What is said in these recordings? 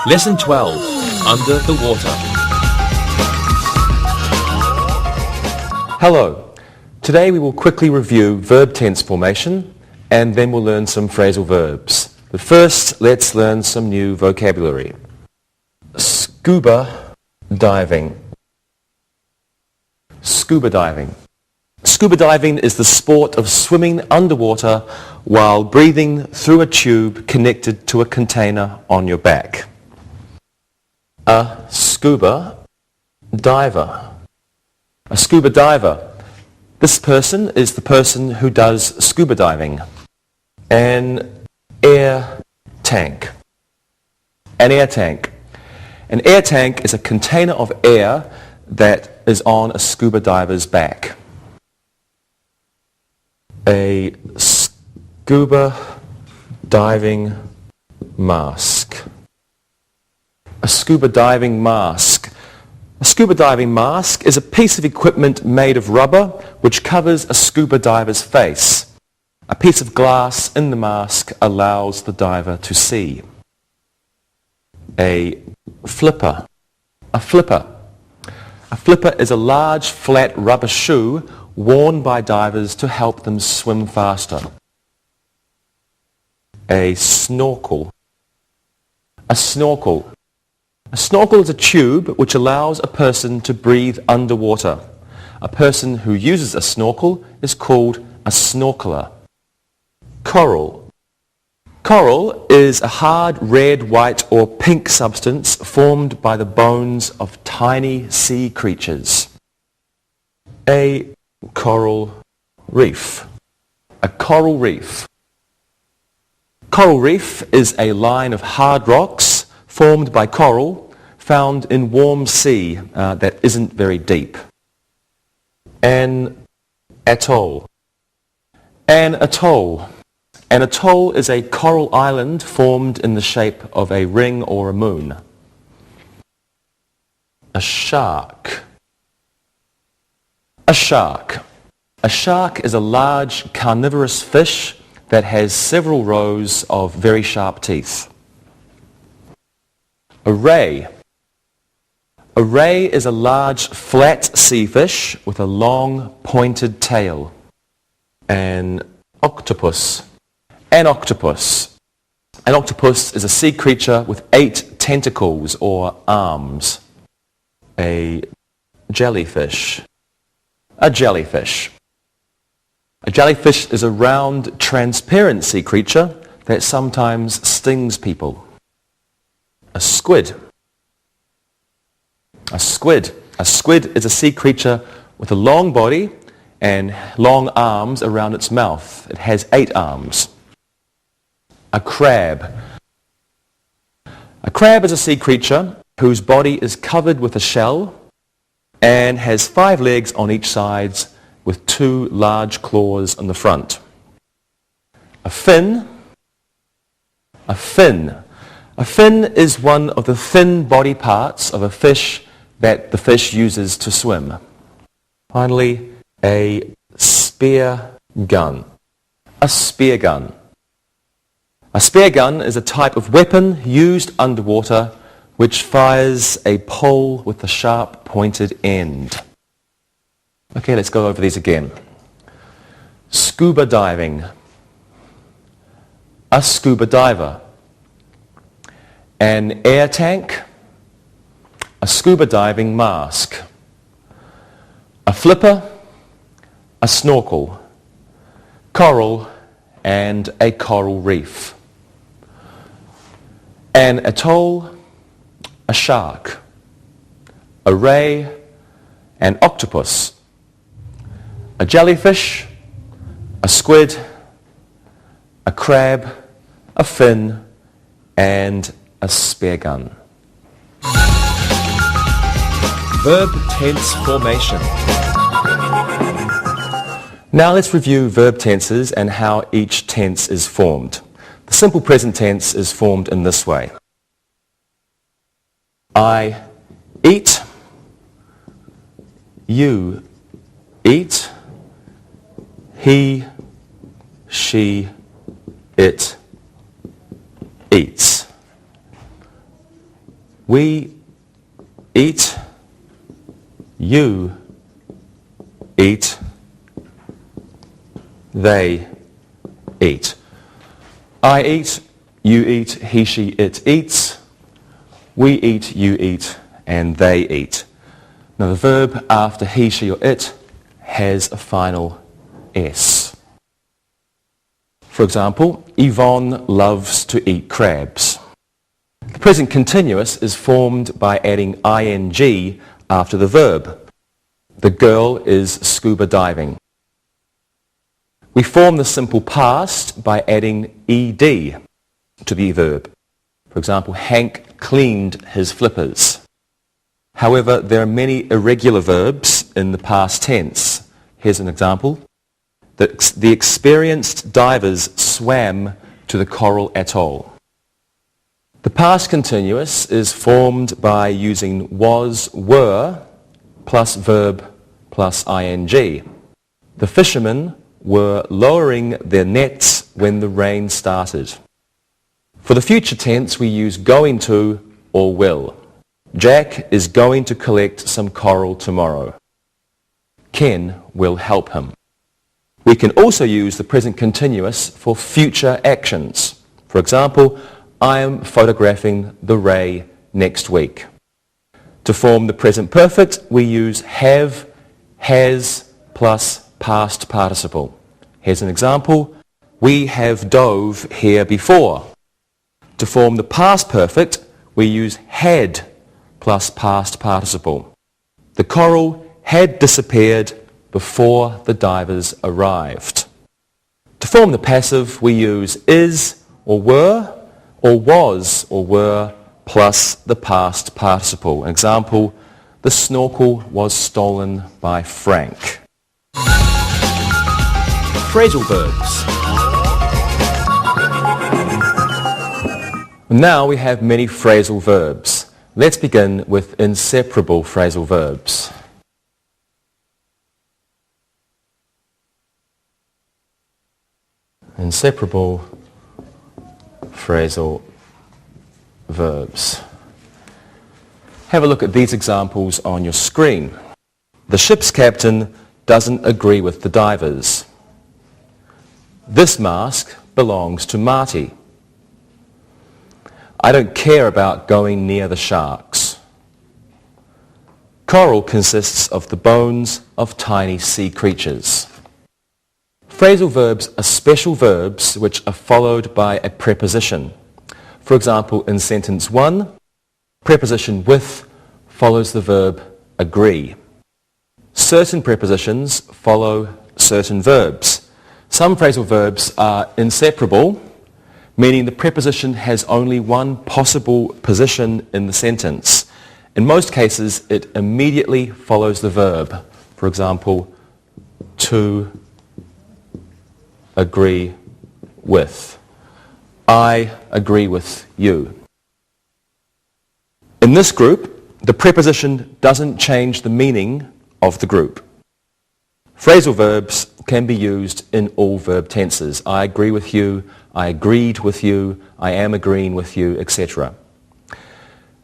Lesson 12. Under the Water. Hello. Today we will quickly review verb tense formation and then we'll learn some phrasal verbs. But first, let's learn some new vocabulary. Scuba diving. Scuba diving. Scuba diving is the sport of swimming underwater while breathing through a tube connected to a container on your back. A scuba diver. A scuba diver. This person is the person who does scuba diving. An air tank. An air tank. An air tank is a container of air that is on a scuba diver's back. A scuba diving mask. A scuba diving mask. A scuba diving mask is a piece of equipment made of rubber which covers a scuba diver's face. A piece of glass in the mask allows the diver to see. A flipper. A flipper. A flipper is a large flat rubber shoe worn by divers to help them swim faster. A snorkel. A snorkel. A snorkel is a tube which allows a person to breathe underwater. A person who uses a snorkel is called a snorkeler. Coral. Coral is a hard red, white or pink substance formed by the bones of tiny sea creatures. A coral reef. A coral reef. Coral reef is a line of hard rocks formed by coral found in warm sea that isn't very deep. An atoll. An atoll. An atoll is a coral island formed in the shape of a ring or a moon. A shark. A shark. A shark is a large carnivorous fish that has several rows of very sharp teeth. A ray. A ray is a large flat sea fish with a long pointed tail. An octopus. An octopus. An octopus is a sea creature with 8 tentacles or arms. A jellyfish. A jellyfish. A jellyfish is a round, transparent sea creature that sometimes stings people. A squid. A squid. A squid is a sea creature with a long body and long arms around its mouth. It has 8 arms. A crab. A crab is a sea creature whose body is covered with a shell and has 5 legs on each side with 2 large claws on the front. A fin. A fin. A fin is one of the thin body parts of a fish that the fish uses to swim. Finally, a spear gun. A spear gun. A spear gun is a type of weapon used underwater which fires a pole with a sharp pointed end. Okay, let's go over these again. Scuba diving. A scuba diver. An air tank. A scuba diving mask. A flipper. A snorkel. Coral and a coral reef. An atoll. A shark. A ray. An octopus. A jellyfish. A squid. A crab. A fin. And a spear gun. Verb tense formation. Now let's review verb tenses and how each tense is formed. The simple present tense is formed in this way. I eat. You eat. He, she, it eats. We eat, you eat, they eat. I eat, you eat, he, she, it eats. We eat, you eat, and they eat. Now the verb after he, she, or it has a final S. For example, Yvonne loves to eat crabs. The present continuous is formed by adding ing after the verb. The girl is scuba diving. We form the simple past by adding ed to the verb. For example, Hank cleaned his flippers. However, there are many irregular verbs in the past tense. Here's an example. The experienced divers swam to the coral atoll. The past continuous is formed by using was, were, plus verb, plus ing. The fishermen were lowering their nets when the rain started. For the future tense, we use going to or will. Jack is going to collect some coral tomorrow. Ken will help him. We can also use the present continuous for future actions. For example, I am photographing the ray next week. To form the present perfect, we use have, has, plus past participle. Here's an example. We have dove here before. To form the past perfect, we use had plus past participle. The coral had disappeared before the divers arrived. To form the passive, we use is or were or was or were plus the past participle. An example, the snorkel was stolen by Frank. Phrasal verbs. Now we have many phrasal verbs. Let's begin with inseparable phrasal verbs. Inseparable phrasal verbs. Have a look at these examples on your screen. The ship's captain doesn't agree with the divers. This mask belongs to Marty. I don't care about going near the sharks. Coral consists of the bones of tiny sea creatures. Phrasal verbs are special verbs which are followed by a preposition. For example, in sentence 1, preposition with follows the verb agree. Certain prepositions follow certain verbs. Some phrasal verbs are inseparable, meaning the preposition has only one possible position in the sentence. In most cases, it immediately follows the verb. For example, to agree with. I agree with you. In this group, the preposition doesn't change the meaning of the group. Phrasal verbs can be used in all verb tenses. I agree with you, I agreed with you, I am agreeing with you, etc.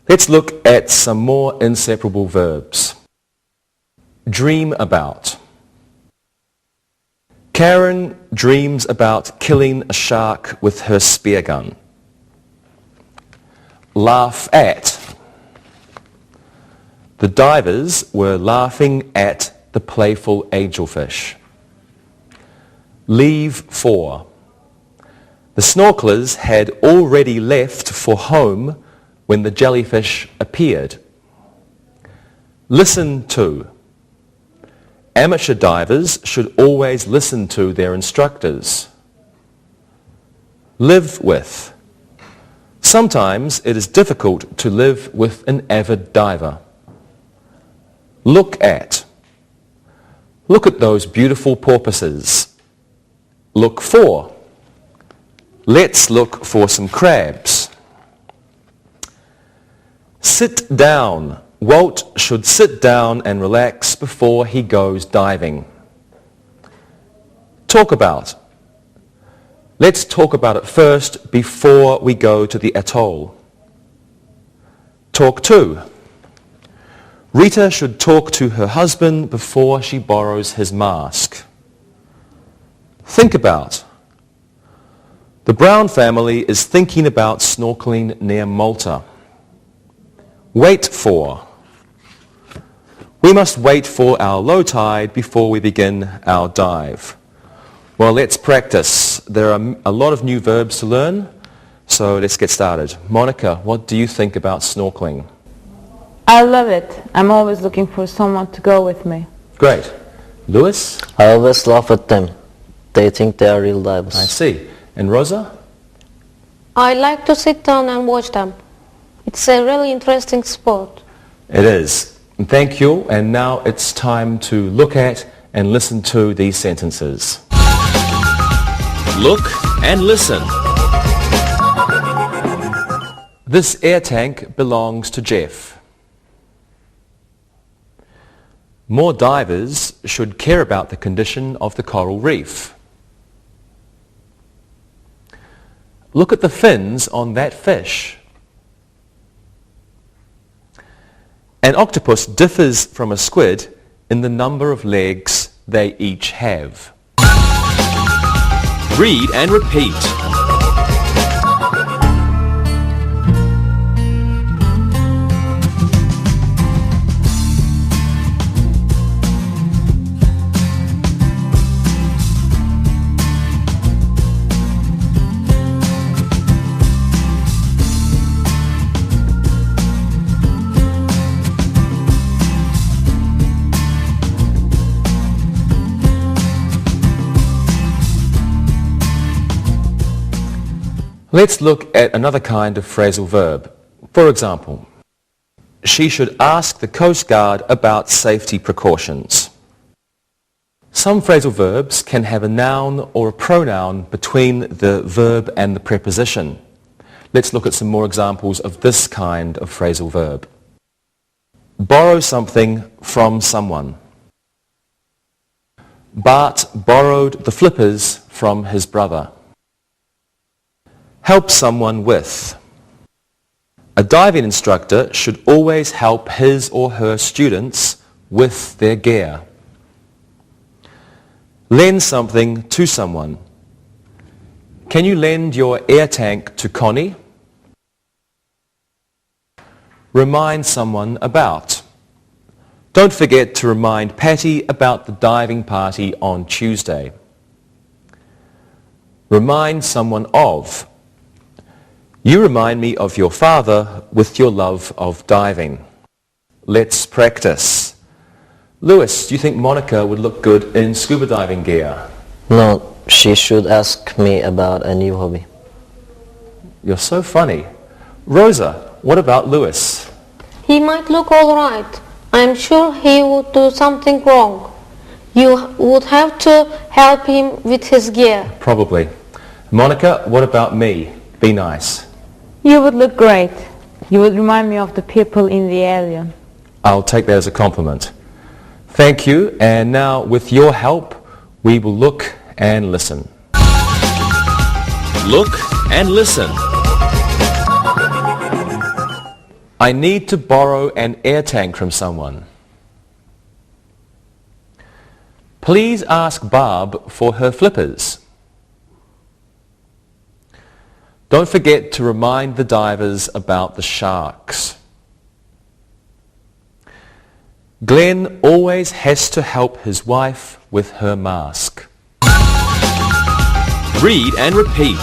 Let's look at some more inseparable verbs. Dream about. Karen dreams about killing a shark with her spear gun. Laugh at. The divers were laughing at the playful angelfish. Leave for. The snorkelers had already left for home when the jellyfish appeared. Listen to. Amateur divers should always listen to their instructors. Live with. Sometimes it is difficult to live with an avid diver. Look at. Look at those beautiful porpoises. Look for. Let's look for some crabs. Sit down. Walt should sit down and relax before he goes diving. Talk about. Let's talk about it first before we go to the atoll. Talk to. Rita should talk to her husband before she borrows his mask. Think about. The Brown family is thinking about snorkeling near Malta. Wait for. We must wait for our low tide before we begin our dive. Well, let's practice. There are a lot of new verbs to learn, so let's get started. Monica, what do you think about snorkeling? I love it. I'm always looking for someone to go with me. Great. Lewis? I always laugh at them. They think they are real divers. I see. And Rosa? I like to sit down and watch them. It's a really interesting sport. It is. And thank you. And now it's time to look at and listen to these sentences. Look and listen. This air tank belongs to Jeff. More divers should care about the condition of the coral reef. Look at the fins on that fish. An octopus differs from a squid in the number of legs they each have. Read and repeat. Let's look at another kind of phrasal verb. For example, she should ask the Coast Guard about safety precautions. Some phrasal verbs can have a noun or a pronoun between the verb and the preposition. Let's look at some more examples of this kind of phrasal verb. Borrow something from someone. Bart borrowed the flippers from his brother. Help someone with. A diving instructor should always help his or her students with their gear. Lend something to someone. Can you lend your air tank to Connie? Remind someone about. Don't forget to remind Patty about the diving party on Tuesday. Remind someone of. You remind me of your father with your love of diving. Let's practice. Lewis, do you think Monica would look good in scuba diving gear? No, she should ask me about a new hobby. You're so funny. Rosa, what about Lewis? He might look all right. I'm sure he would do something wrong. You would have to help him with his gear. Probably. Monica, what about me? Be nice. You would look great. You would remind me of the people in the Alien. I'll take that as a compliment. Thank you, and now with your help, we will look and listen. Look and listen. I need to borrow an air tank from someone. Please ask Barb for her flippers. Don't forget to remind the divers about the sharks. Glenn always has to help his wife with her mask. Read and repeat.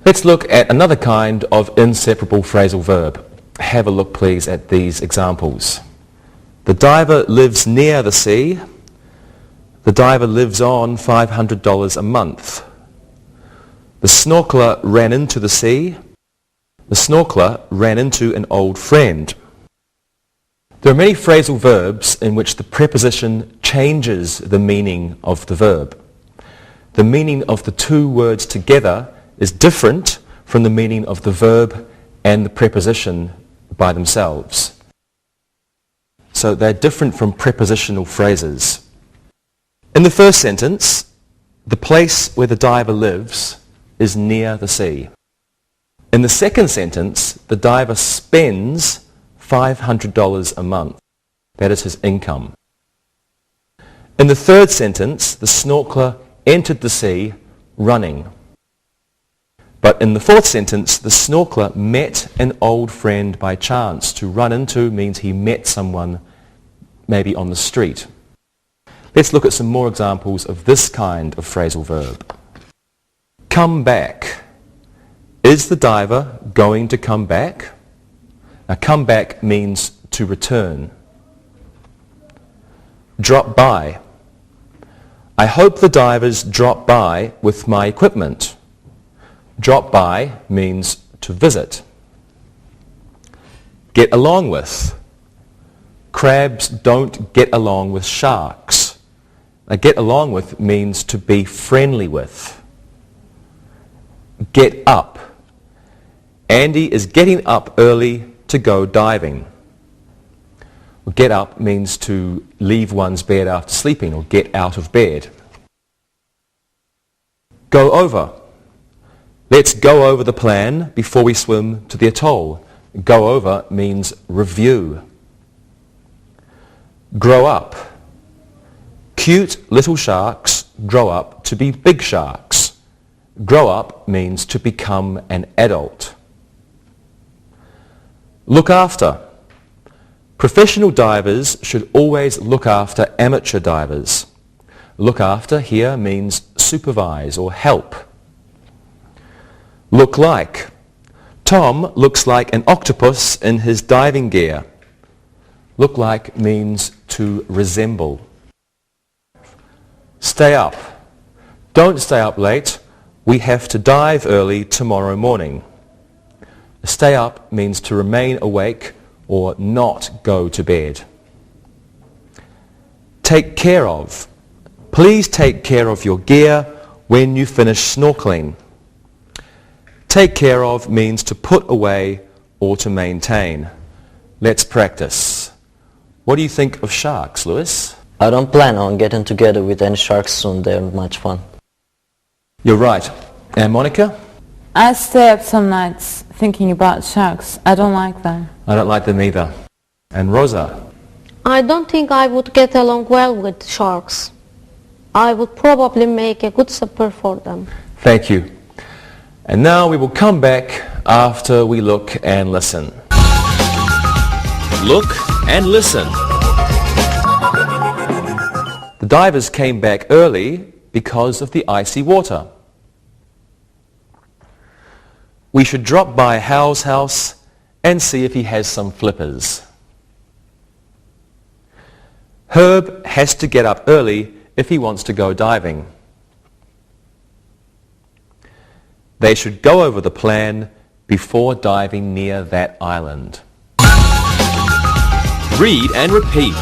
Let's look at another kind of inseparable phrasal verb. Have a look, please, at these examples. The diver lives near the sea. The diver lives on $500 a month. The snorkeler ran into the sea. The snorkeler ran into an old friend. There are many phrasal verbs in which the preposition changes the meaning of the verb. The meaning of the two words together is different from the meaning of the verb and the preposition by themselves. So they're different from prepositional phrases. In the first sentence, the place where the diver lives is near the sea. In the second sentence, the diver spends $500 a month. That is his income. In the third sentence, the snorkeler entered the sea running. But in the fourth sentence, the snorkeler met an old friend by chance. To run into means he met someone maybe on the street. Let's look at some more examples of this kind of phrasal verb. Come back. Is the diver going to come back? Now, come back means to return. Drop by. I hope the divers drop by with my equipment. Drop by means to visit. Get along with. Crabs don't get along with sharks. Now, get along with means to be friendly with. Get up. Andy is getting up early to go diving. Get up means to leave one's bed after sleeping or get out of bed. Go over. Let's go over the plan before we swim to the atoll. Go over means review. Grow up. Cute little sharks grow up to be big sharks. Grow up means to become an adult. Look after. Professional divers should always look after amateur divers. Look after here means supervise or help. Look like. Tom looks like an octopus in his diving gear. Look like means to resemble. Stay up. Don't stay up late. We have to dive early tomorrow morning. Stay up means to remain awake or not go to bed. Take care of. Please take care of your gear when you finish snorkeling. Take care of means to put away or to maintain. Let's practice. What do you think of sharks, Lewis? I don't plan on getting together with any sharks soon. They're much fun. You're right. And Monica? I stay up some nights thinking about sharks. I don't like them. I don't like them either. And Rosa? I don't think I would get along well with sharks. I would probably make a good supper for them. Thank you. And now we will come back after we look and listen. Look and listen. The divers came back early because of the icy water. We should drop by Hal's house and see if he has some flippers. Herb has to get up early if he wants to go diving. They should go over the plan before diving near that island. Read and repeat.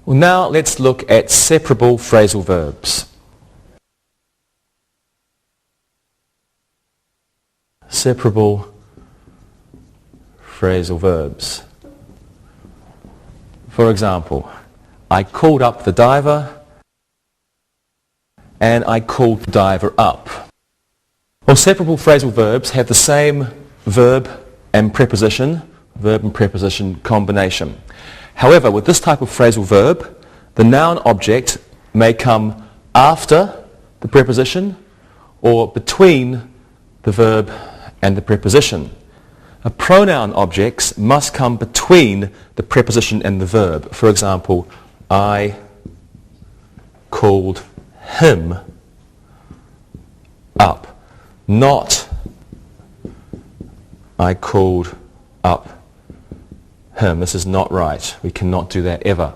Well, now let's look at separable phrasal verbs. Separable phrasal verbs. For example, I called up the diver and I called the diver up. Well, separable phrasal verbs have the same verb and preposition combination. However, with this type of phrasal verb, the noun object may come after the preposition or between the verb and the preposition. Pronoun objects must come between the preposition and the verb. For example, I called him up. Not I called up him. This is not right. We cannot do that ever.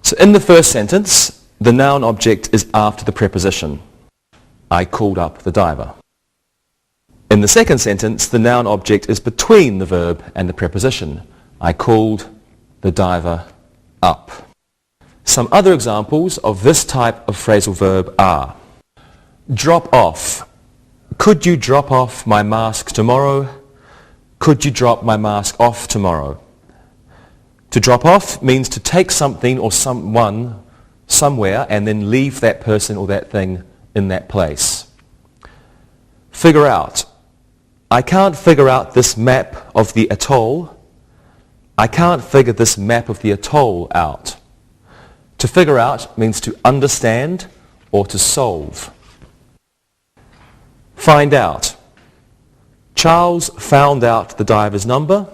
So in the first sentence, the noun object is after the preposition. I called up the diver. In the second sentence, the noun object is between the verb and the preposition. I called the diver up. Some other examples of this type of phrasal verb are drop off. Could you drop off my mask tomorrow? Could you drop my mask off tomorrow? To drop off means to take something or someone somewhere and then leave that person or that thing in that place. Figure out. I can't figure out this map of the atoll. I can't figure this map of the atoll out. To figure out means to understand or to solve. Find out. Charles found out the diver's number,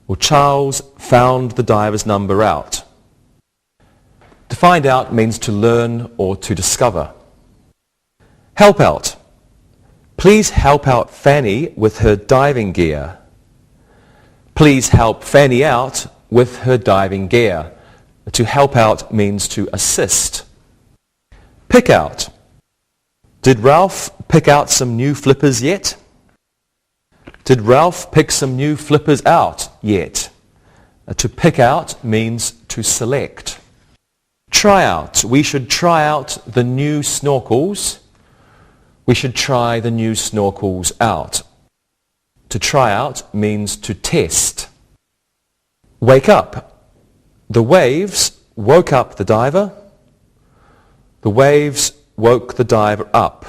or Charles found the diver's number out. To find out means to learn or to discover. Help out. Please help out Fanny with her diving gear. Please help Fanny out with her diving gear. To help out means to assist. Pick out. Did Ralph pick out some new flippers yet? Did Ralph pick some new flippers out yet? To pick out means to select. Try out. We should try out the new snorkels. We should try the new snorkels out. To try out means to test. Wake up. The waves woke up the diver. The waves woke the diver up.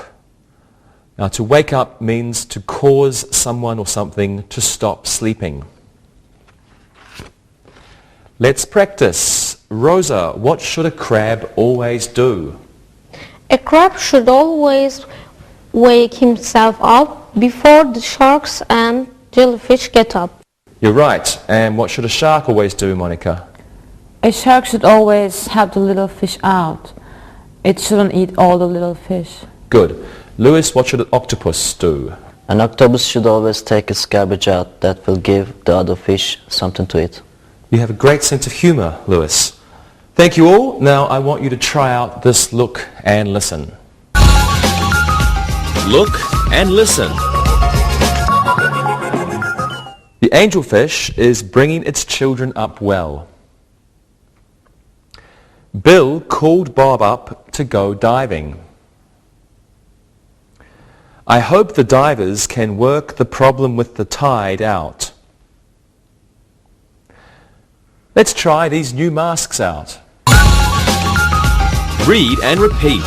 Now, to wake up means to cause someone or something to stop sleeping. Let's practice. Rosa, what should a crab always do? A crab should always wake himself up before the sharks and jellyfish get up. You're right. And what should a shark always do, Monica? A shark should always help the little fish out. It shouldn't eat all the little fish. Good. Lewis, what should an octopus do? An octopus should always take its garbage out. That will give the other fish something to eat. You have a great sense of humor, Lewis. Thank you all. Now I want you to try out this look and listen. Look and listen. The angelfish is bringing its children up well. Bill called Bob up to go diving. I hope the divers can work the problem with the tide out. Let's try these new masks out. Read and repeat.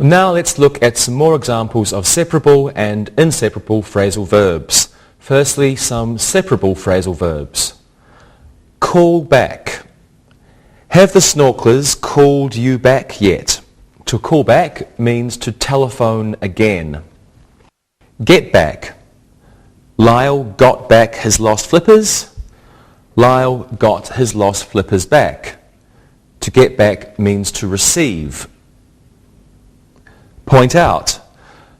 Now let's look at some more examples of separable and inseparable phrasal verbs. Firstly, some separable phrasal verbs. Call back. Have the snorkelers called you back yet? To call back means to telephone again. Get back. Lyle got back his lost flippers. Lyle got his lost flippers back. To get back means to receive. Point out.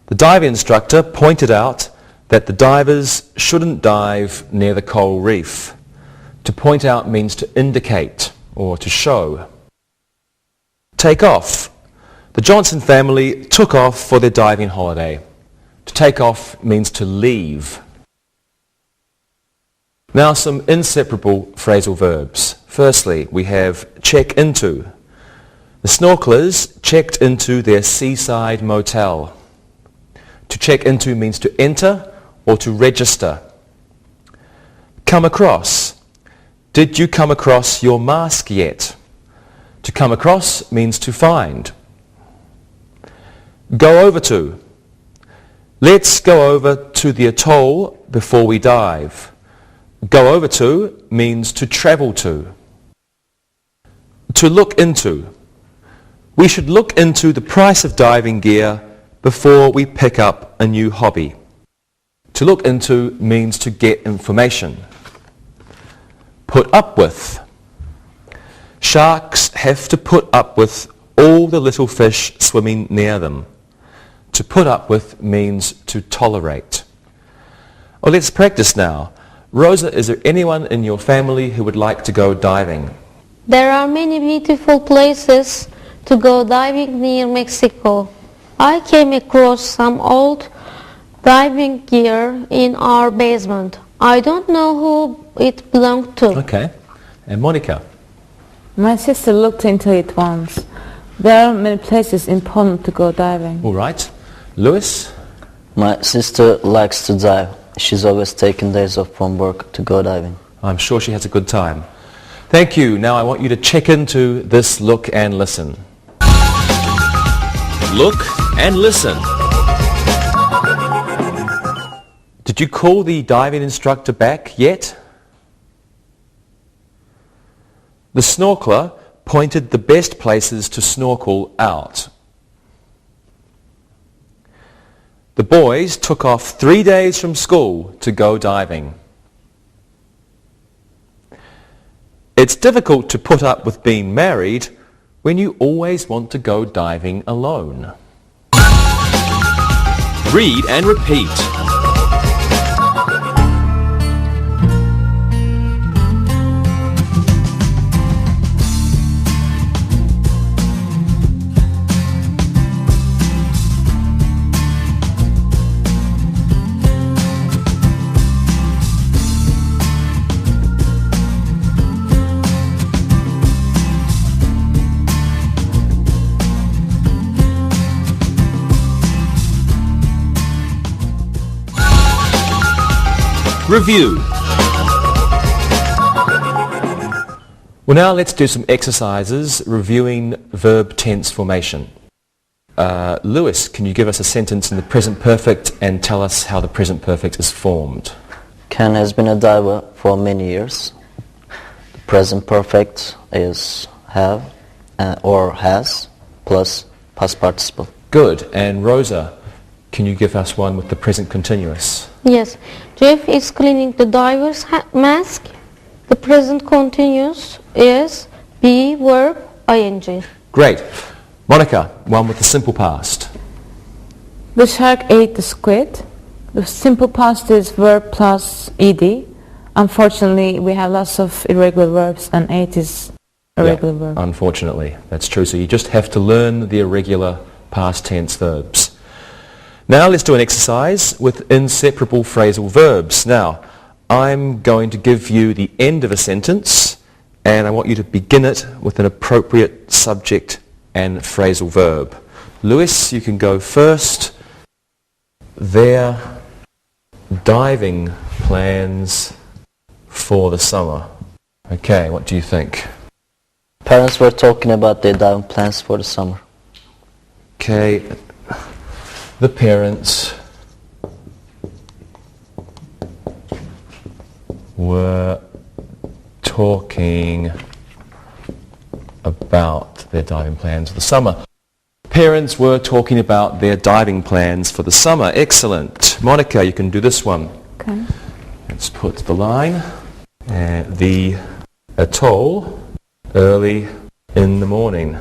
The dive instructor pointed out that the divers shouldn't dive near the coral reef. To point out means to indicate or to show. Take off. The Johnson family took off for their diving holiday. To take off means to leave. Now some inseparable phrasal verbs. Firstly, we have check into. The snorkelers checked into their seaside motel. To check into means to enter or to register. Come across. Did you come across your mask yet? To come across means to find. Go over to. Let's go over to the atoll before we dive. Go over to means to travel to. To look into. We should look into the price of diving gear before we pick up a new hobby. To look into means to get information. Put up with. Sharks have to put up with all the little fish swimming near them. To put up with means to tolerate. Well, let's practice now. Rosa, is there anyone in your family who would like to go diving? There are many beautiful places to go diving near Mexico. I came across some old diving gear in our basement. I don't know who it belonged to. Okay. And Monica? My sister looked into it once. There are many places in Poland to go diving. All right. Lewis? My sister likes to dive. She's always taking days off from work to go diving. I'm sure she has a good time. Thank you. Now I want you to check into this look and listen. Look and listen. Did you call the diving instructor back yet? The snorkeler pointed the best places to snorkel out. The boys took off 3 days from school to go diving. It's difficult to put up with being married when you always want to go diving alone. Read and repeat. Review. Well, now let's do some exercises reviewing verb tense formation. Lewis, can you give us a sentence in the present perfect and tell us how the present perfect is formed? Ken has been a diver for many years. The present perfect is have or has plus past participle. Good. And Rosa, can you give us one with the present continuous? Yes, Jeff is cleaning the diver's mask. The present continuous is be verb ing. Great. Monica, one with the simple past. The shark ate the squid. The simple past is verb plus ed. Unfortunately, we have lots of irregular verbs and ate is a regular verb. Unfortunately, that's true. So you just have to learn the irregular past tense verbs. Now let's do an exercise with inseparable phrasal verbs. Now, I'm going to give you the end of a sentence and I want you to begin it with an appropriate subject and phrasal verb. Lewis, you can go first. Their diving plans for the summer. Okay, what do you think? Parents were talking about their diving plans for the summer. Okay, the parents were talking about their diving plans for the summer. Parents were talking about their diving plans for the summer. Excellent. Monica, you can do this one. Okay. Let's put the line. The atoll early in the morning.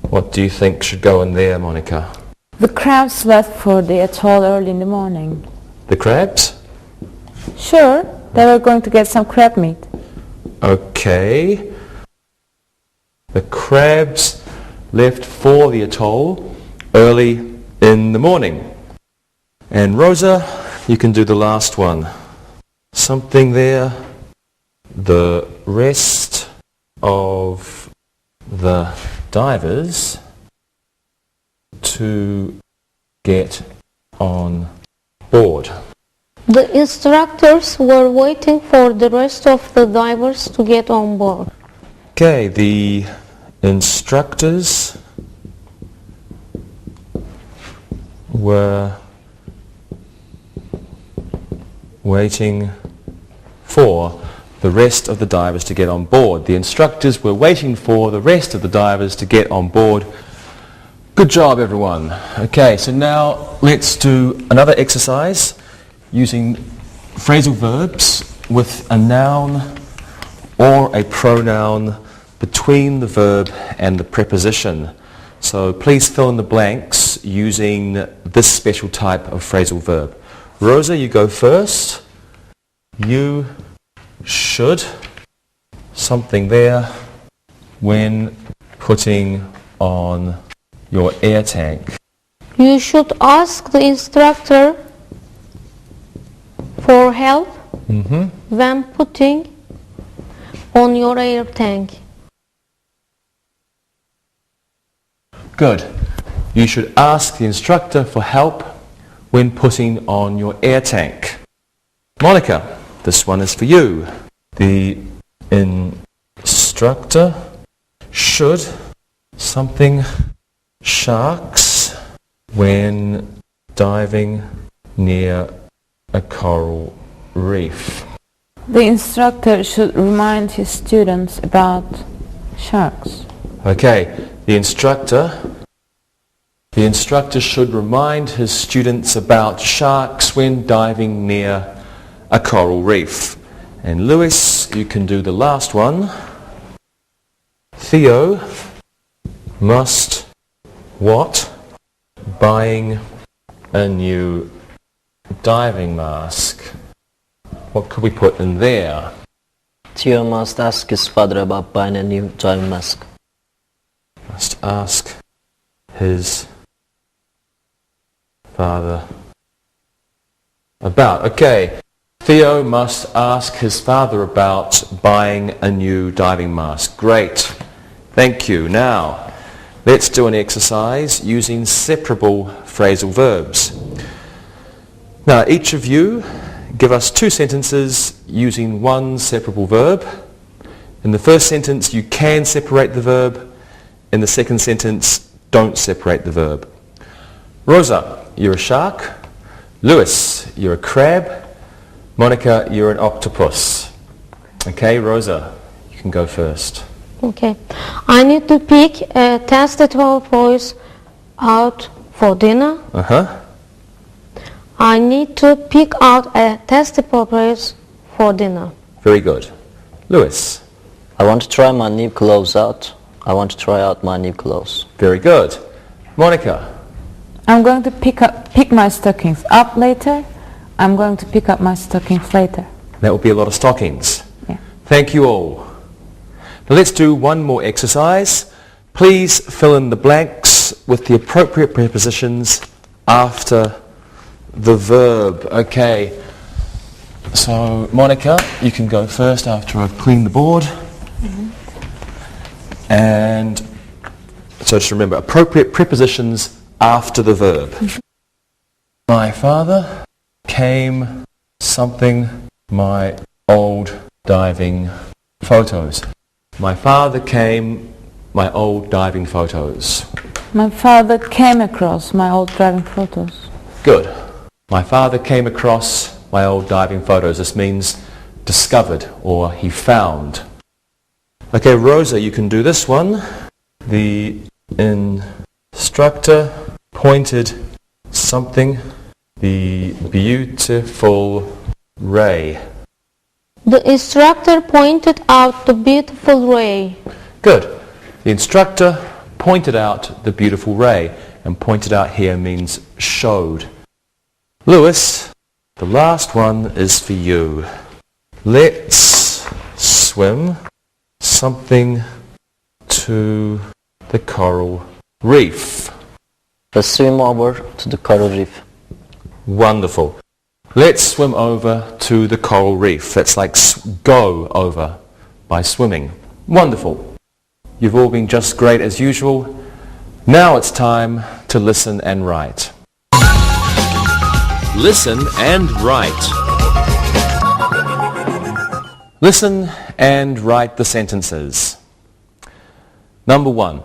What do you think should go in there, Monica? The crabs left for the atoll early in the morning. The crabs? Sure, they were going to get some crab meat. Okay. The crabs left for the atoll early in the morning. And Rosa, you can do the last one. Something there. The rest of the divers to get on board. The instructors were waiting for the rest of the divers to get on board. Okay, the instructors were waiting for the rest of the divers to get on board. The instructors were waiting for the rest of the divers to get on board. Good job, everyone. Okay, so now let's do another exercise using phrasal verbs with a noun or a pronoun between the verb and the preposition. So please fill in the blanks using this special type of phrasal verb. Rosa, you go first. You should, something there, when putting on your air tank. You should ask the instructor for help when putting on your air tank. Good. You should ask the instructor for help when putting on your air tank. Monica, this one is for you. The instructor should something sharks when diving near a coral reef. The instructor should remind his students about sharks. Okay, the instructor should remind his students about sharks when diving near a coral reef. And Lewis, you can do the last one. Theo must what? Buying a new diving mask. What could we put in there? Theo must ask his father about buying a new diving mask. Must ask his father about. Okay. Theo must ask his father about buying a new diving mask. Great. Thank you. Now, let's do an exercise using separable phrasal verbs. Now, each of you give us 2 sentences using one separable verb. In the first sentence, you can separate the verb. In the second sentence, don't separate the verb. Rosa, you're a shark. Lewis, you're a crab. Monica, you're an octopus. Okay, Rosa, you can go first. Okay. I need to pick a testicle voice out for dinner. I need to pick out a testicle voice for dinner. Very good. Lewis. I want to try my new clothes out. I want to try out my new clothes. Very good. Monica. I'm going to pick my stockings up later. I'm going to pick up my stockings later. That will be a lot of stockings. Yeah. Thank you all. Now let's do one more exercise. Please fill in the blanks with the appropriate prepositions after the verb. Okay. So Monica, you can go first after I've cleaned the board. And so just remember, appropriate prepositions after the verb. My father came something my old diving photos. My father came my old diving photos. My father came across my old driving photos. Good. My father came across my old diving photos. This means discovered or he found. Okay, Rosa, you can do this one. The instructor pointed something, the beautiful ray. The instructor pointed out the beautiful ray. Good. The instructor pointed out the beautiful ray, and pointed out here means showed. Lewis, the last one is for you. Let's swim something to the coral reef. Let's swim over to the coral reef. Wonderful. Let's swim over to the coral reef. That's like go over by swimming. Wonderful. You've all been just great as usual. Now it's time to listen and write. Listen and write. Listen and write the sentences. Number 1.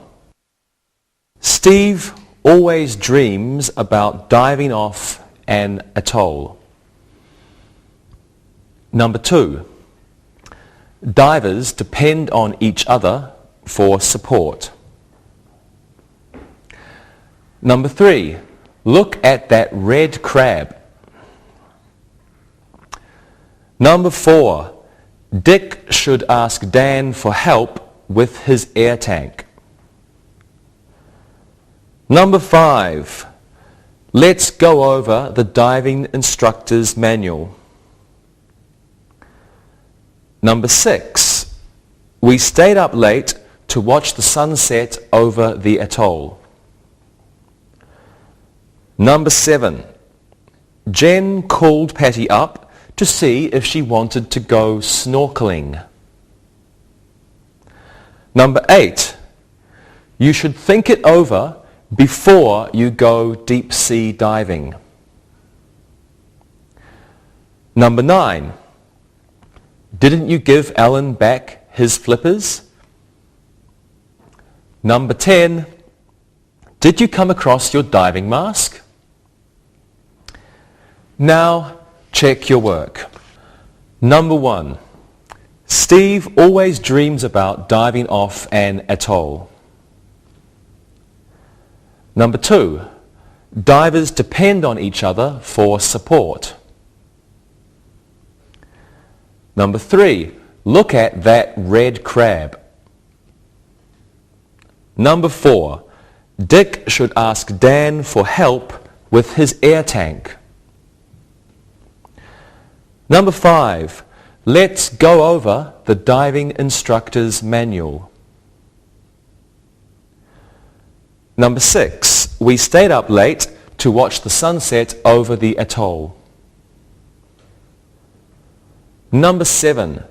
Steve always dreams about diving off an atoll. Number 2. Divers depend on each other for support. Number 3. Look at that red crab. Number 4. Dick should ask Dan for help with his air tank. Number 5. Let's go over the diving instructor's manual. Number 6. We stayed up late to watch the sunset over the atoll. Number 7. Jen called Patty up to see if she wanted to go snorkeling. Number 8. You should think it over before you go deep sea diving. Number 9. Didn't you give Alan back his flippers? Number 10. Did you come across your diving mask? Now, check your work. Number 1. Steve always dreams about diving off an atoll. Number 2. Divers depend on each other for support. Number 3. Look at that red crab. Number 4. Dick should ask Dan for help with his air tank. Number 5. Let's go over the diving instructor's manual. Number 6. We stayed up late to watch the sunset over the atoll. Number 7.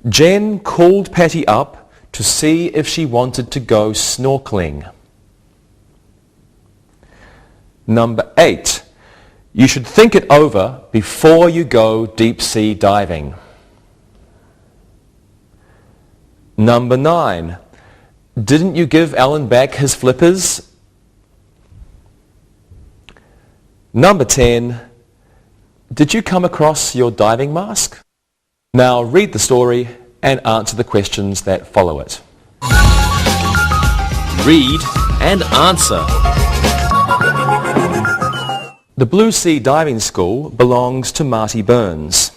Jen called Patty up to see if she wanted to go snorkeling. Number 8. You should think it over before you go deep sea diving. Number 9. Didn't you give Alan back his flippers? Number 10. Did you come across your diving mask? Now read the story and answer the questions that follow it. Read and answer. The Blue Sea Diving School belongs to Marty Burns.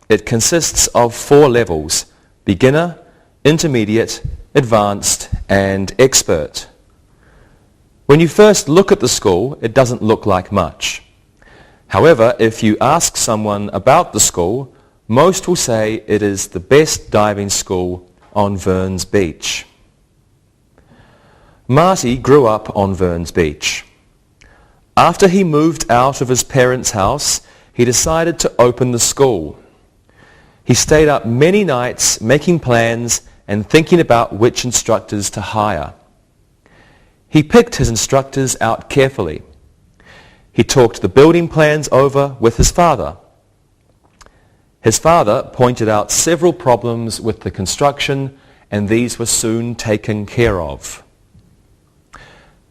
It consists of 4 levels: beginner, intermediate, advanced and expert. When you first look at the school, it doesn't look like much. However, if you ask someone about the school, most will say it is the best diving school on Verns Beach. Marty grew up on Verns Beach. After he moved out of his parents' house, he decided to open the school. He stayed up many nights making plans and thinking about which instructors to hire. He picked his instructors out carefully. He talked the building plans over with his father. His father pointed out several problems with the construction, and these were soon taken care of.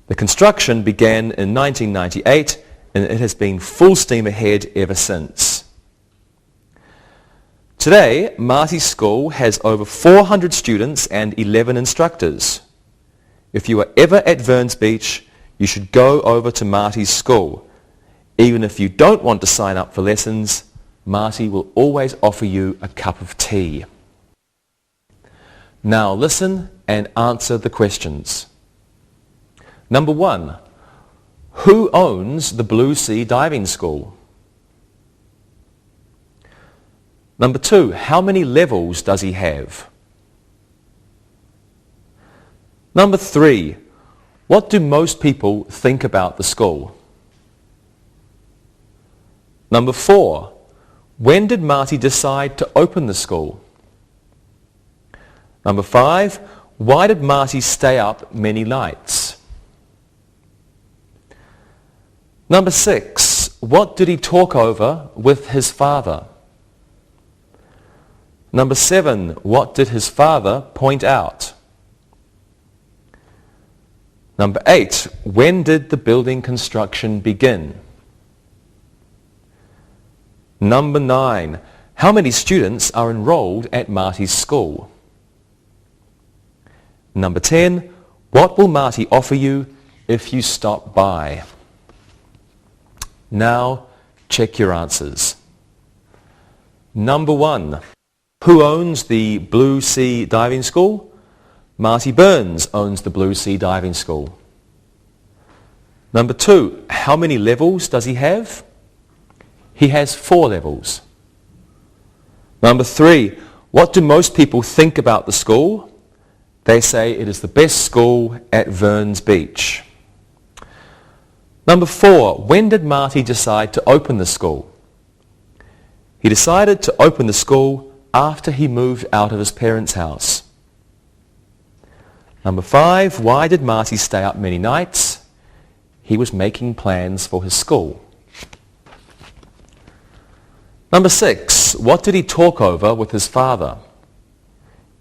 The construction began in 1998 and it has been full steam ahead ever since. Today, Marty's school has over 400 students and 11 instructors. If you are ever at Verns Beach, you should go over to Marty's school. Even if you don't want to sign up for lessons, Marty will always offer you a cup of tea. Now listen and answer the questions. Number 1. Who owns the Blue Sea Diving School? Number 2. How many levels does he have? Number 3. What do most people think about the school? Number 4. When did Marty decide to open the school? Number 5. Why did Marty stay up many nights? Number 6. what did he talk over with his father? Number 7, what did his father point out? Number 8, when did the building construction begin? Number 9, how many students are enrolled at Marty's school? Number 10, what will Marty offer you if you stop by? Now, check your answers. Number 1, who owns the Blue Sea Diving School? Marty Burns owns the Blue Sea Diving School. Number 2, how many levels does he have? He has 4 levels. Number 3, what do most people think about the school? They say it is the best school at Verns Beach. Number 4, when did Marty decide to open the school? He decided to open the school after he moved out of his parents' house. Number 5, why did Marty stay up many nights? He was making plans for his school. Number 6, what did he talk over with his father?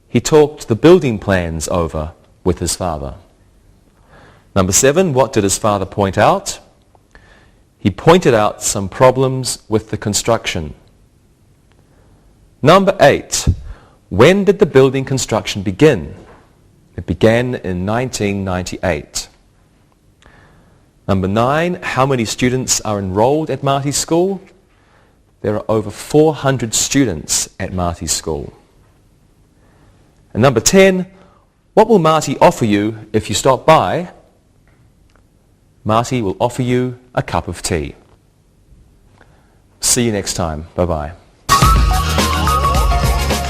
He talked the building plans over with his father. Number 7, what did his father point out? He pointed out some problems with the construction. Number 8, when did the building construction begin? It began in 1998. Number 9, how many students are enrolled at Marty's school? There are over 400 students at Marty's school. And number 10, what will Marty offer you if you stop by? Marty will offer you a cup of tea. See you next time. Bye-bye.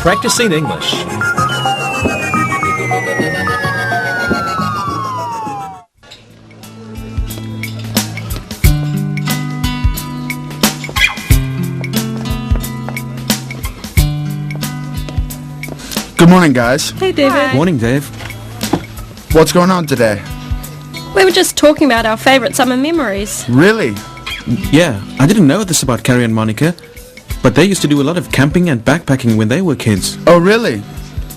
Practicing English. Good morning, guys. Hey, David. Morning, Dave. What's going on today? We were just talking about our favourite summer memories. Really? Yeah, I didn't know this about Carrie and Monica, but they used to do a lot of camping and backpacking when they were kids. Oh, really?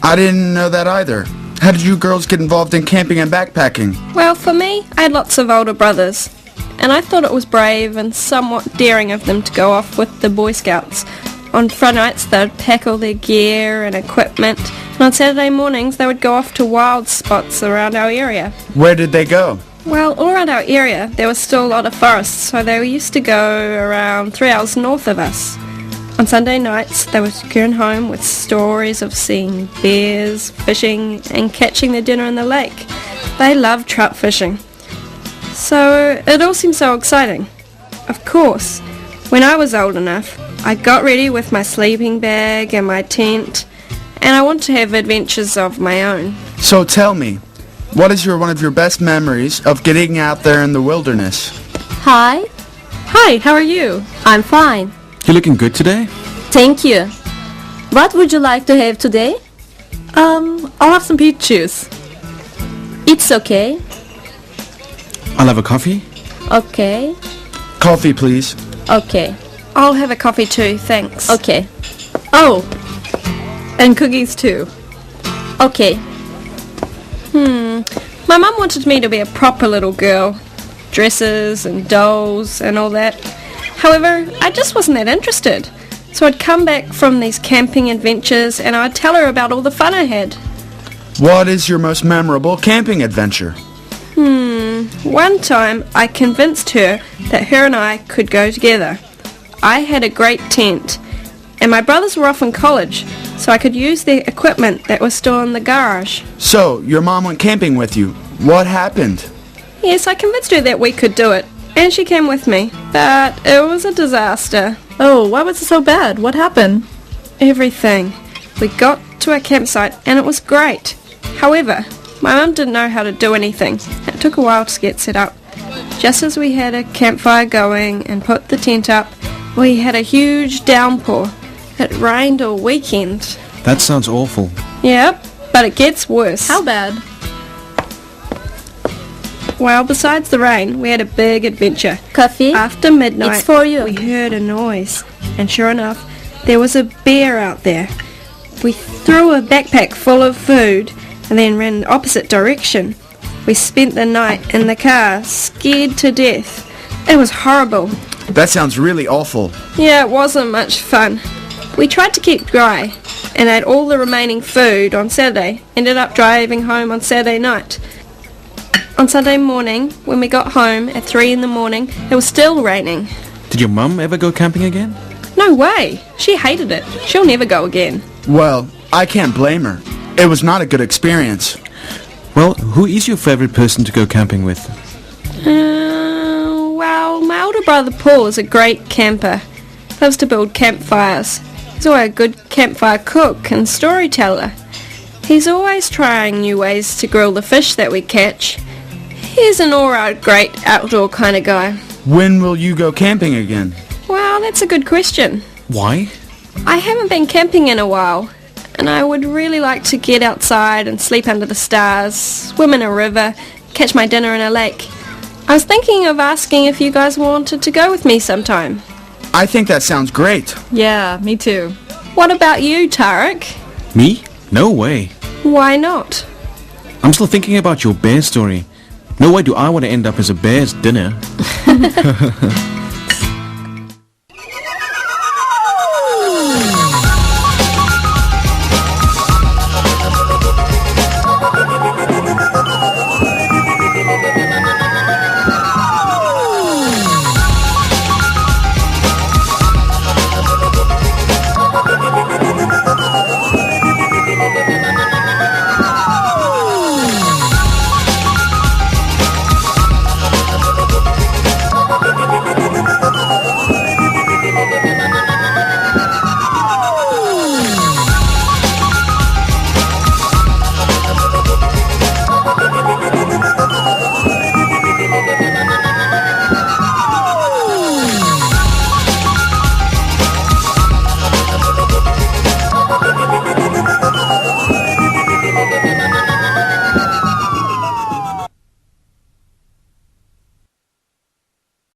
I didn't know that either. How did you girls get involved in camping and backpacking? Well, for me, I had lots of older brothers, and I thought it was brave and somewhat daring of them to go off with the Boy Scouts. On Friday nights, they'd pack all their gear and equipment, and on Saturday mornings, they would go off to wild spots around our area. Where did they go? Well, all around our area, there was still a lot of forests, so they used to go around 3 hours north of us. On Sunday nights, they would return home with stories of seeing bears, fishing, and catching their dinner in the lake. They loved trout fishing. So it all seemed so exciting. Of course, when I was old enough, I got ready with my sleeping bag and my tent, and I wanted to have adventures of my own. So tell me, what is one of your best memories of getting out there in the wilderness? Hi, Hi, how are you? I'm fine. You looking good today? Thank you. What would you like to have today? I'll have some peach juice. It's okay. I'll have a coffee. Okay. Coffee, please. Okay. I'll have a coffee too, thanks. Okay. Oh, and cookies too. Okay. My mum wanted me to be a proper little girl. Dresses and dolls and all that. However, I just wasn't that interested. So I'd come back from these camping adventures and I'd tell her about all the fun I had. What is your most memorable camping adventure? One time I convinced her that her and I could go together. I had a great tent and my brothers were off in college, so I could use their equipment that was still in the garage. So, your mom went camping with you. What happened? Yes, I convinced her that we could do it, and she came with me, but it was a disaster. Oh, why was it so bad? What happened? Everything. We got to our campsite and it was great. However, my mum didn't know how to do anything. It took a while to get set up. Just as we had a campfire going and put the tent up, we had a huge downpour. It rained all weekend. That sounds awful. Yep, but it gets worse. How bad? Well, besides the rain, we had a big adventure. Coffee? After midnight, It's for you. we heard a noise, and sure enough, there was a bear out there. We threw a backpack full of food and then ran the opposite direction. We spent the night in the car, scared to death. It was horrible. That sounds really awful. Yeah, it wasn't much fun. We tried to keep dry and ate all the remaining food on Saturday, ended up driving home on Saturday night. On Sunday morning, when we got home at 3 in the morning, it was still raining. Did your mum ever go camping again? No way! She hated it. She'll never go again. Well, I can't blame her. It was not a good experience. Well, who is your favorite person to go camping with? Well, my older brother Paul is a great camper. Loves to build campfires. He's always a good campfire cook and storyteller. He's always trying new ways to grill the fish that we catch. He's an all-round great outdoor kind of guy. When will you go camping again? Well, that's a good question. Why? I haven't been camping in a while, and I would really like to get outside and sleep under the stars, swim in a river, catch my dinner in a lake. I was thinking of asking if you guys wanted to go with me sometime. I think that sounds great. Yeah, me too. What about you, Tarek? Me? No way. Why not? I'm still thinking about your bear story. No way do I want to end up as a bear's dinner.